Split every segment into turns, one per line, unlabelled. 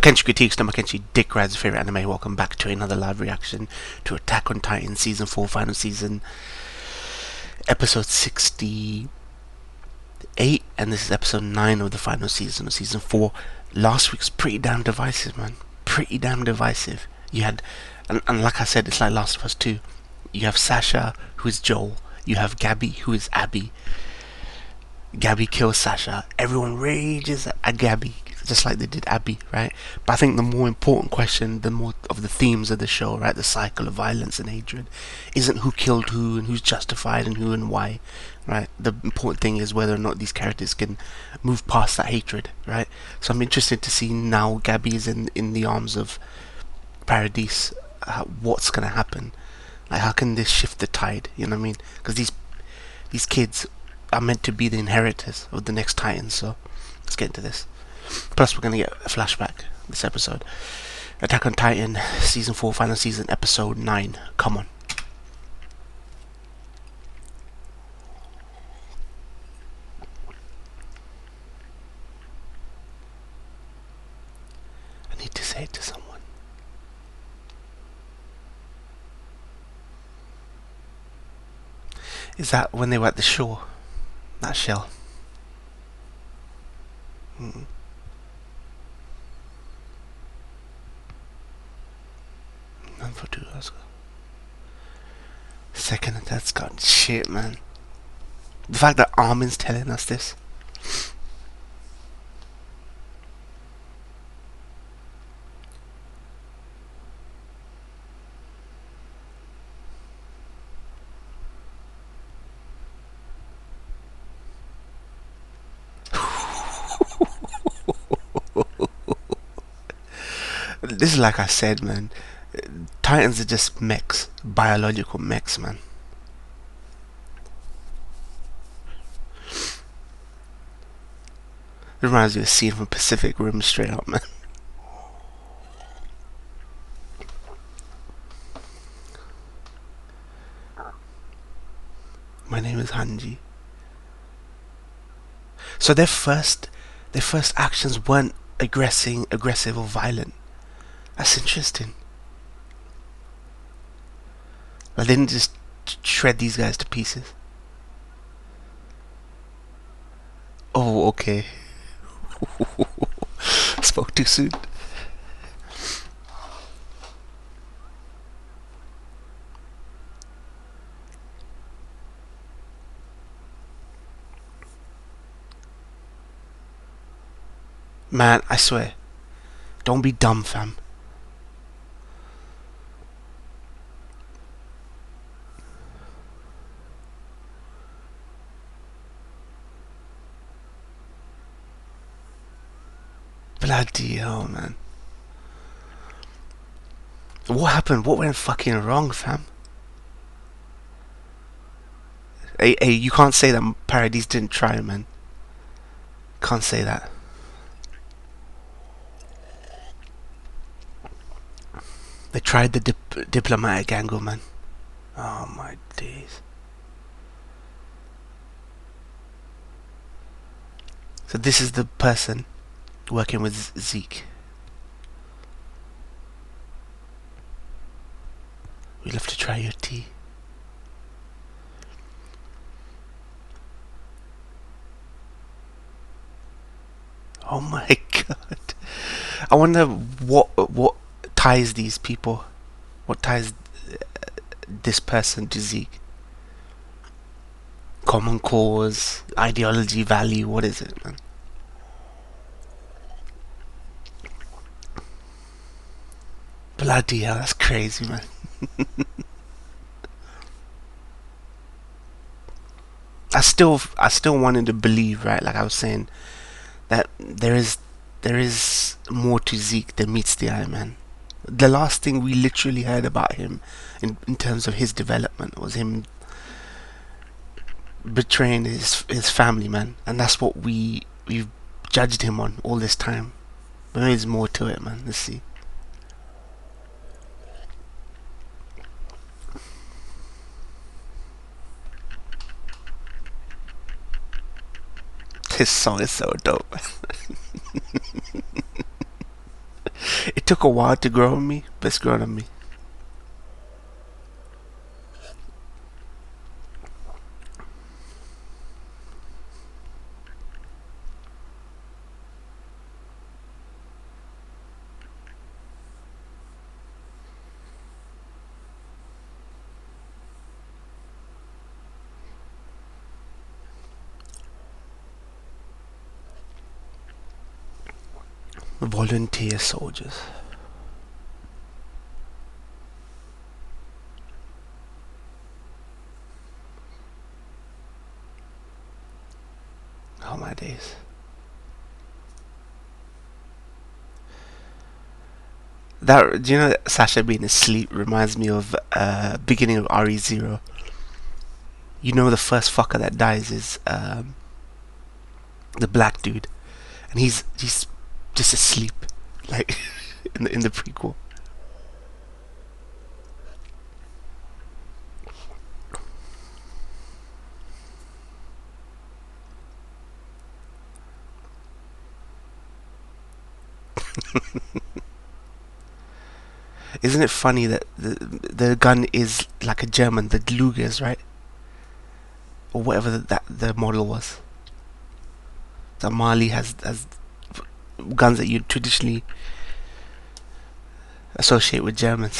Kenshi Critiques, number Kenshi, Dick Rad's favorite anime. Welcome back to another live reaction to Attack on Titan Season 4, final season, episode 68, and this is episode 9 of the final season of Season 4. Last week's pretty damn divisive, man. Pretty damn divisive. You had, and like I said, it's like Last of Us 2. You have Sasha, who is Joel. You have Gabby, who is Abby. Gabby kills Sasha. Everyone rages at Gabby, just like they did Abby, right? But I think the more important question, the more of the themes of the show, right, the cycle of violence and hatred, isn't who killed who and who's justified and who and why, right? The important thing is whether or not these characters can move past that hatred, right? So I'm interested to see now Gabby is in the arms of Paradise. What's gonna happen? Like, how can this shift the tide? You know what I mean? Because these kids are meant to be the inheritors of the next Titans. So let's get into this. Plus, we're gonna get a flashback this episode. Attack on Titan, Season 4, final season, episode 9. Come on. I need to say it to someone. Is that when they were at the shore? That shell. None for 2 hours ago. Second and third's gone. Shit, man. The fact that Armin's telling us this. This is like I said, man. Titans are just mechs, biological mechs, man. It reminds me of a scene from Pacific Rim, straight up, man. My name is Hanji. So their first actions weren't aggressive or violent. That's interesting. I didn't just shred these guys to pieces. Oh, okay. Spoke too soon. Man, I swear. Don't be dumb, fam. Bloody hell, man. What happened? What went fucking wrong, fam? Hey, you can't say that Paradise didn't try, man. Can't say that. They tried the diplomatic angle, man. Oh my days. So this is the person working with Zeke. We'd love to try your tea. Oh my god. I wonder what ties these people. What ties this person to Zeke? Common cause, ideology, value, what is it, man? Bloody hell, that's crazy, man. I still wanted to believe, right? Like I was saying, that there is more to Zeke than meets the eye, man. The last thing we literally heard about him in terms of his development was him betraying his family, man, and that's what we've judged him on all this time. But there's more to it, man. Let's see. This song is so dope. took a while to grow on me, but it's grown on me. Volunteer soldiers. Oh my days. That, do you know that Sasha being asleep reminds me of beginning of RE0. You know the first fucker that dies is the black dude, and he's just asleep, like in the prequel. Isn't it funny that the gun is like a German, the Lugers, right? Or whatever the model was. So Mali has guns that you traditionally associate with Germans.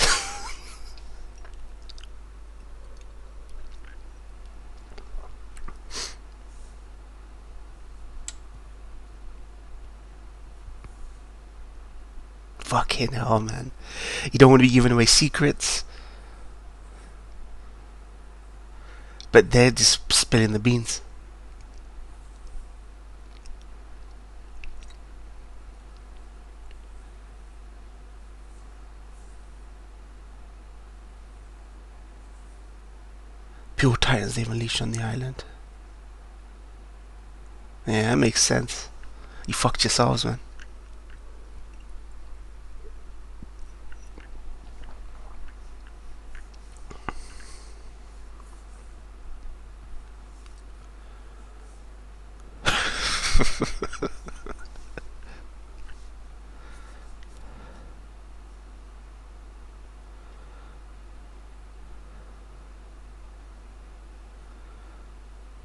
Fucking hell, man. You don't want to be giving away secrets. But they're just spilling the beans. Pure Titans they've unleashed on the island. Yeah, that makes sense. You fucked yourselves, man.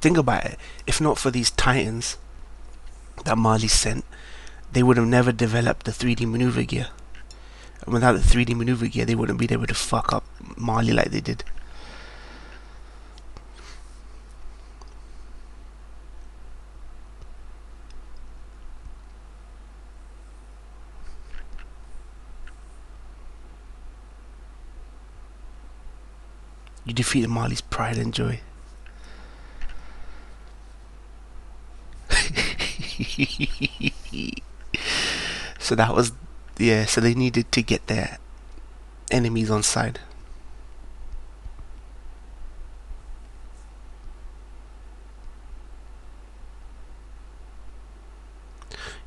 Think about it. If not for these Titans that Marley sent, they would have never developed the 3D maneuver gear. And without the 3D maneuver gear, they wouldn't be able to fuck up Marley like they did. You defeated Marley's pride and joy. So that was, yeah, so they needed to get their enemies on side.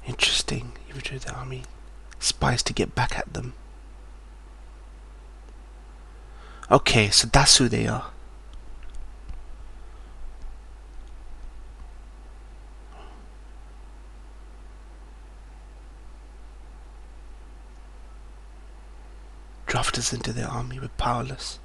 Interesting. You withdrew the army. Spies to get back at them. Okay, so that's who they are. Drafters into their army were powerless.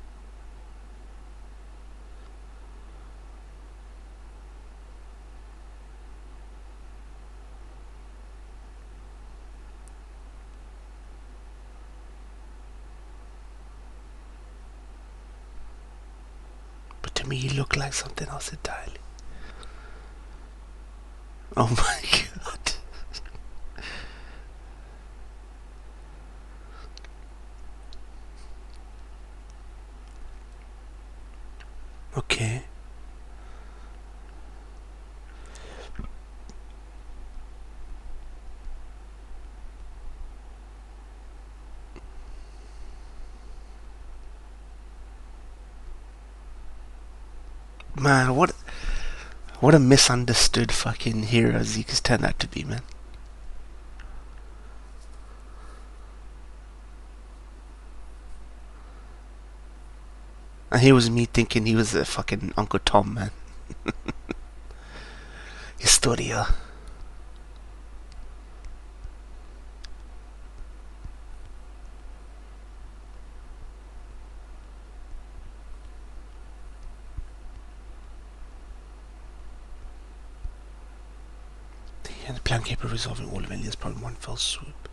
But to me, he looked like something else entirely. Oh my god. Okay. Man, what a misunderstood fucking hero Zeka's turned out to be, man. And here was me thinking he was a fucking Uncle Tom, man. Historia. And the plan capable of resolving all of Elia's problem in one fell swoop.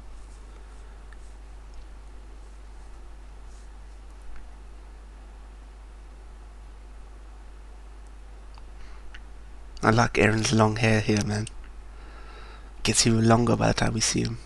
I like Aaron's long hair here, man. Gets even longer by the time we see him.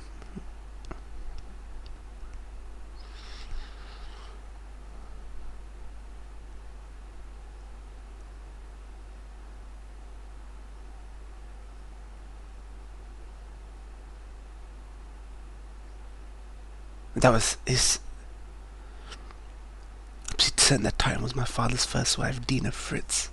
That was his... She said that time was my father's first wife, Dina Fritz.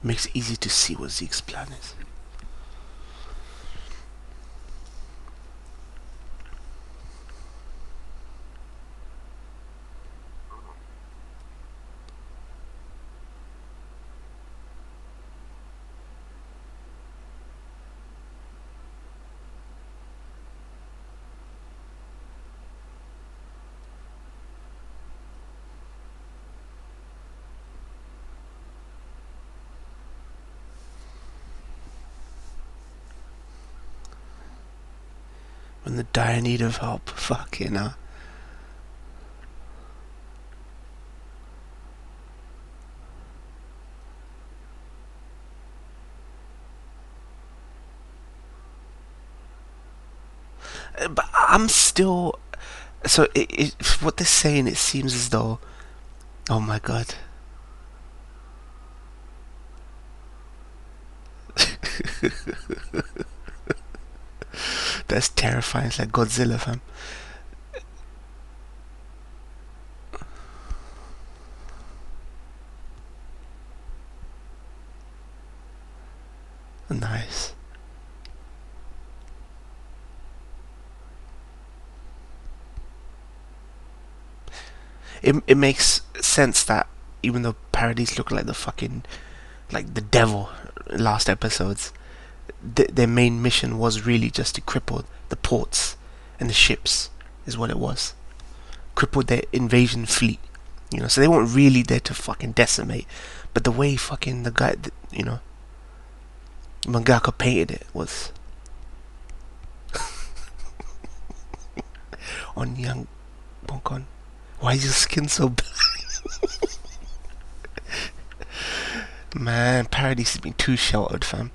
Makes it easy to see what Zeke's plan is. When the dire need of help, fucking hell. But I'm still... So, what they're saying, it seems as though... Oh my god. That's terrifying. It's like Godzilla, fam. Nice. It makes sense that even though parodies look like the fucking... like the devil last episodes, their main mission was really just to cripple the ports and the ships, is what it was. Cripple their invasion fleet, you know. So they weren't really there to fucking decimate, but the way fucking the guy, you know, mangaka painted it was on young Bonkon. Why is your skin so black? Man, Paradise has been too sheltered, fam.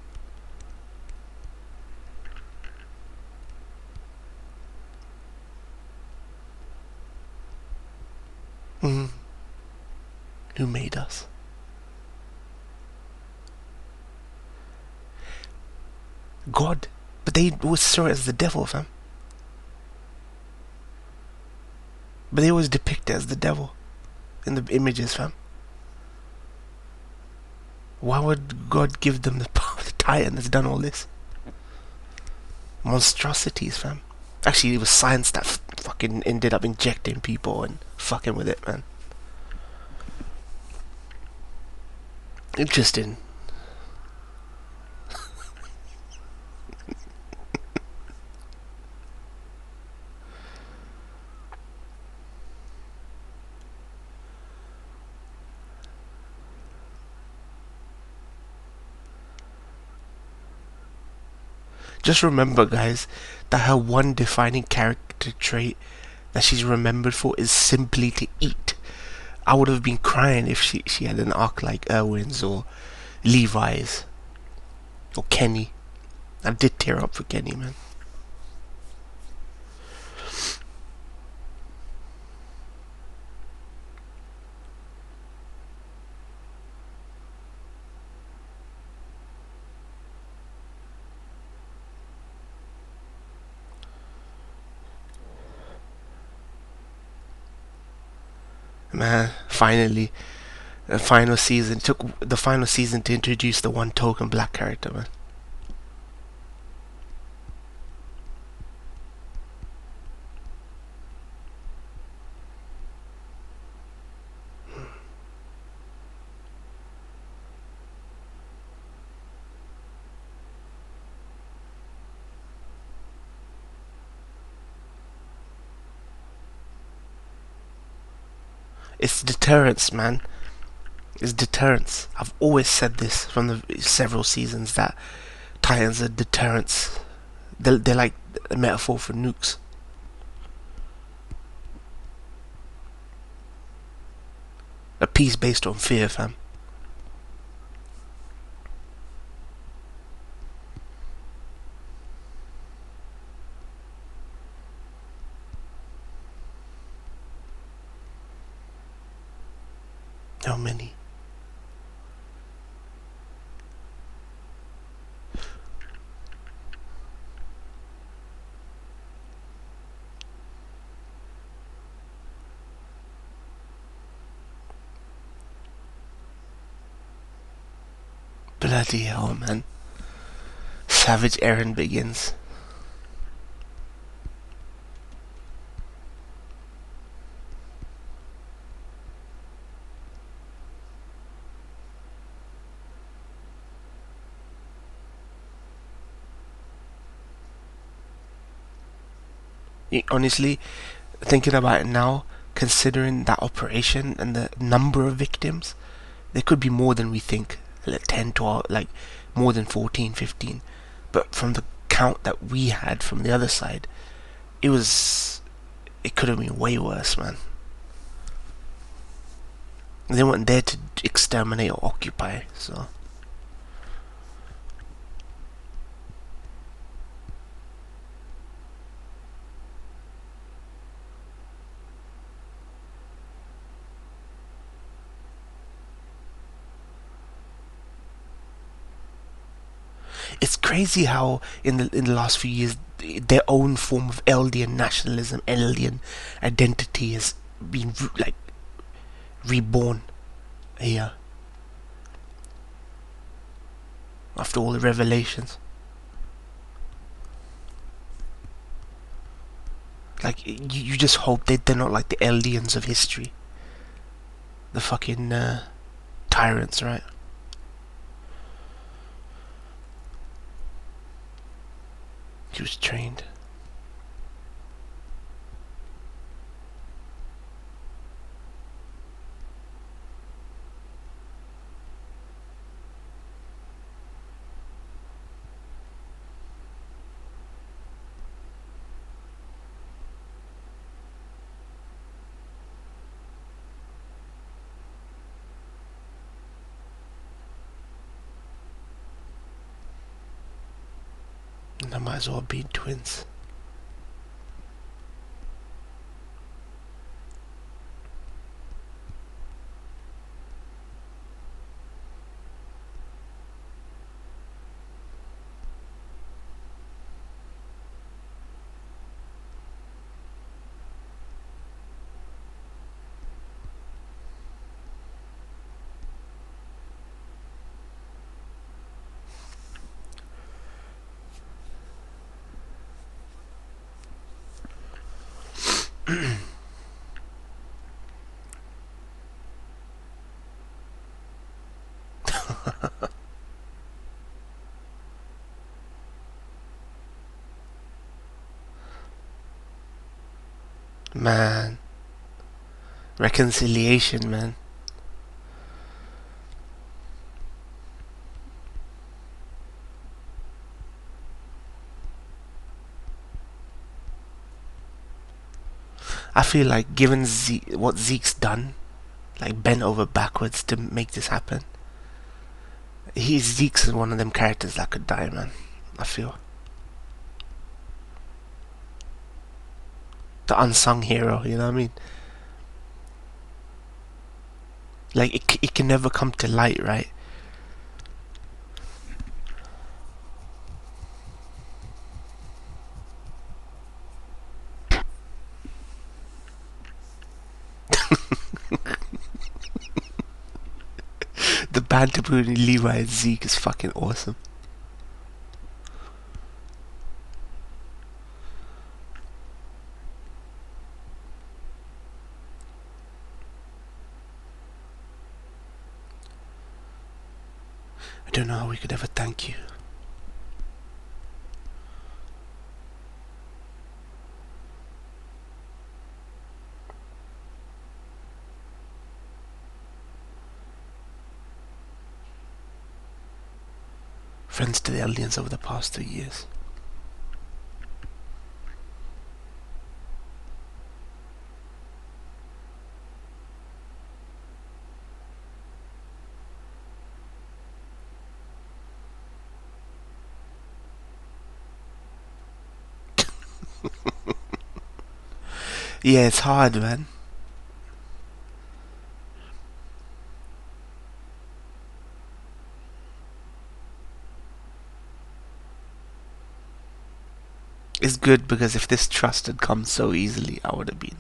Who made us? God. But they always saw it as the devil, fam. But they always depict it as the devil in the images, fam. Why would God give them the power, the Titan that's done all this? Monstrosities, fam. Actually, it was science that fucking ended up injecting people and fucking with it, man. Interesting. Just remember, guys, that her one defining character trait that she's remembered for is simply to eat. I would have been crying if she had an arc like Erwin's or Levi's or Kenny. I did tear up for Kenny, man. Man, finally, the final season. It took the final season to introduce the one token black character, man. It's deterrence, man. It's deterrence. I've always said this from the several seasons that Titans are deterrence. They're like a metaphor for nukes. A peace based on fear, fam. How many? Bloody hell, man. Savage Eren begins. Honestly, thinking about it now, considering that operation and the number of victims, there could be more than we think. Like 10, 12, like more than 14, 15. But from the count that we had from the other side, it could have been way worse, man. They weren't there to exterminate or occupy, so. It's crazy how in the last few years their own form of Eldian nationalism, Eldian identity has been like reborn here after all the revelations. Like you just hope they're not like the Eldians of history, the fucking tyrants, right? He was trained. And they might as well be twins. Man, reconciliation, man. I feel like given what Zeke's done, like bent over backwards to make this happen, Zeke's one of them characters that could die, man. I feel the unsung hero. You know what I mean? Like it can never come to light, right? The banter between Levi and Zeke is fucking awesome. I don't know how we could ever thank you. Friends to the aliens over the past 3 years. Yeah, it's hard, man. It's good because if this trust had come so easily, I would have been.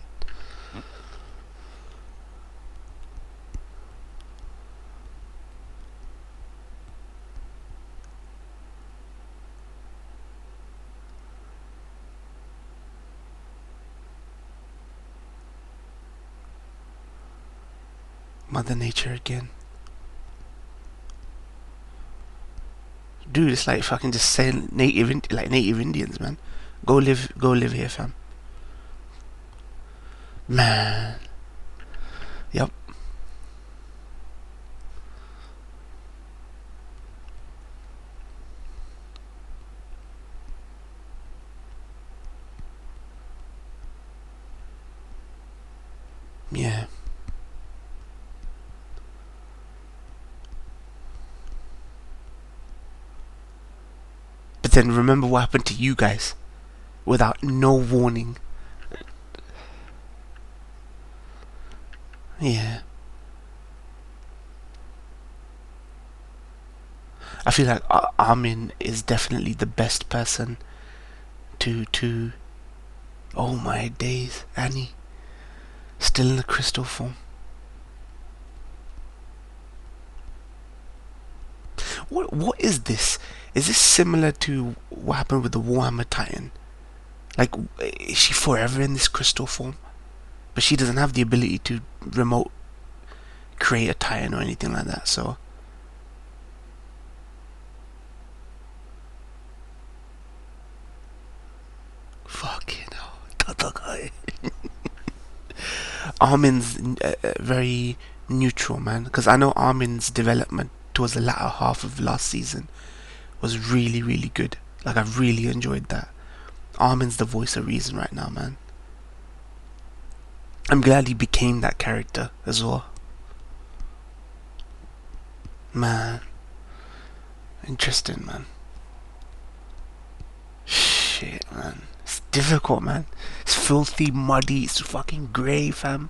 Mother Nature again. Dude, it's like fucking just saying native Indians, man. Go live here, fam. Man. Yep. Yeah. But then remember what happened to you guys without no warning. Yeah. I feel like Armin is definitely the best person to oh my days, Annie. Still in the crystal form. What is this? Is this similar to what happened with the Warhammer Titan? Like, is she forever in this crystal form? But she doesn't have the ability to remote create a Titan or anything like that, so... Fucking hell. Armin's very neutral, man. Because I know Armin's development towards the latter half of last season was really, really good. Like, I really enjoyed that. Armin's the voice of reason right now, man. I'm glad he became that character as well. Man. Interesting, man. Shit, man. It's difficult, man. It's filthy, muddy, it's fucking grey, fam.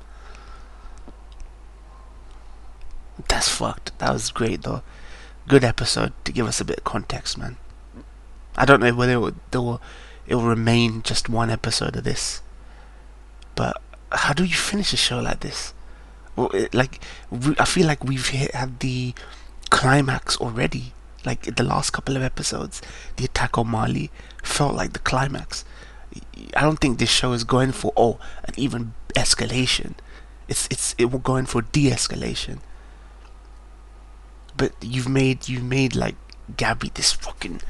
That's fucked. That was great, though. Good episode to give us a bit of context, man. I don't know whether it will remain just one episode of this. But how do you finish a show like this? Well, I feel like we've had the climax already. Like the last couple of episodes, the attack on Mali felt like the climax. I don't think this show is going for an even escalation. It will go in for de-escalation. But you've made like Gabby this fucking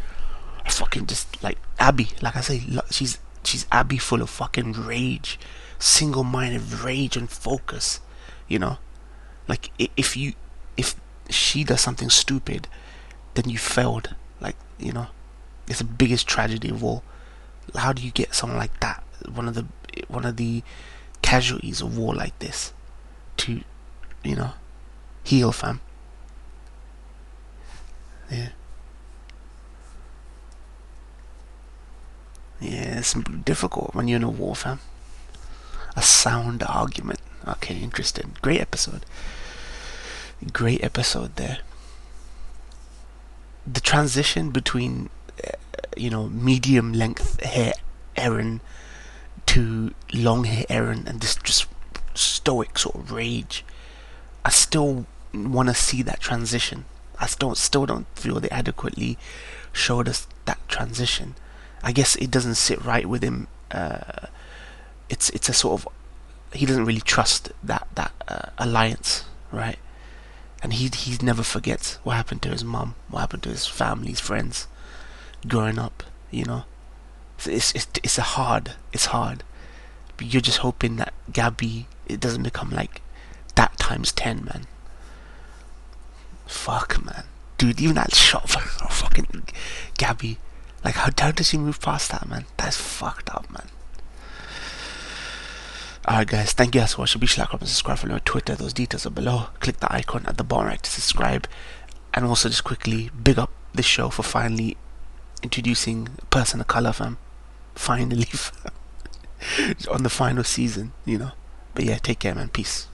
just like Abby. Like I say, she's Abby full of fucking rage, single-minded rage and focus. You know, like if she does something stupid, then you failed. Like, you know, it's the biggest tragedy of all. How do you get someone like that, one of the casualties of war like this, to, you know, heal, fam? Yeah. Yeah, it's difficult when you're in a war, fam. A sound argument. Okay, interesting. Great episode. Great episode there. The transition between, medium length hair Eren to long hair Eren and this just stoic sort of rage. I still want to see that transition. I still don't feel they adequately showed us that transition. I guess it doesn't sit right with him. It's a sort of, he doesn't really trust that alliance, right? And he never forgets what happened to his mom, what happened to his family, his friends, growing up. You know, it's hard. But you're just hoping that Gabby, it doesn't become like that times 10, man. Fuck, man, dude, even that shot of fucking Gabby, like how does she move past that, man? That's fucked up, man. Alright guys, thank you guys for watching. Be sure to like, and subscribe, follow me on Twitter. Those details are below. Click the icon at the bottom right to subscribe. And also just quickly big up this show for finally introducing a person of colour, fam. Finally, fam. On the final season, you know. But yeah, take care, man. Peace.